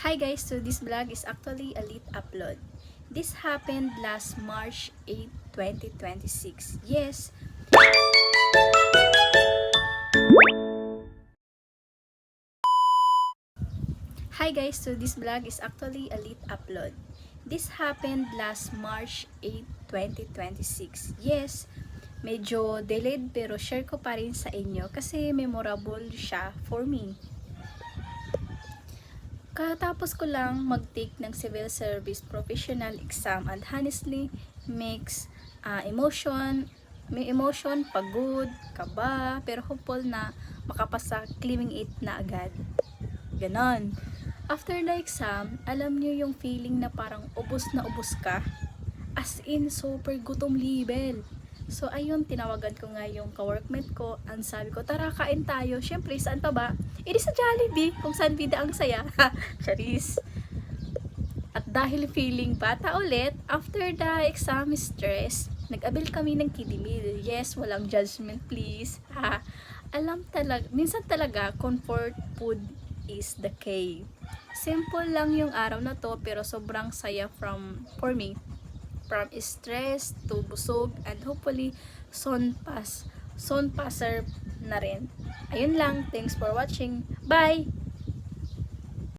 Hi guys, so this vlog is actually a late upload. This happened last March 8, 2026. Yes. Hi guys, so this vlog is actually a late upload. This happened last March 8, 2026. Yes. Medyo delayed pero share ko pa rin sa inyo kasi memorable siya for me. Katapos ko lang mag-take ng civil service professional exam and honestly may emotion, pagod, kaba, pero hopeful na makapasa clearing it na agad. Ganon. After the exam, alam niyo yung feeling na parang ubos na ubos ka? As in, super gutom level. So, ayun, tinawagan ko nga yung ka-workmate ko. Ang sabi ko, tara, kain tayo. Syempre, saan pa ba? Edi sa Jollibee, kung saan bida ang saya. Charis. At dahil feeling bata ulit, after the exam stress, nag-abil kami ng kiddie meal. Yes, walang judgment please. Minsan talaga, comfort food is the key. Simple lang yung araw na to, pero sobrang saya for me. From stress to busog and hopefully soon passer na rin. Ayun lang. Thanks for watching. Bye!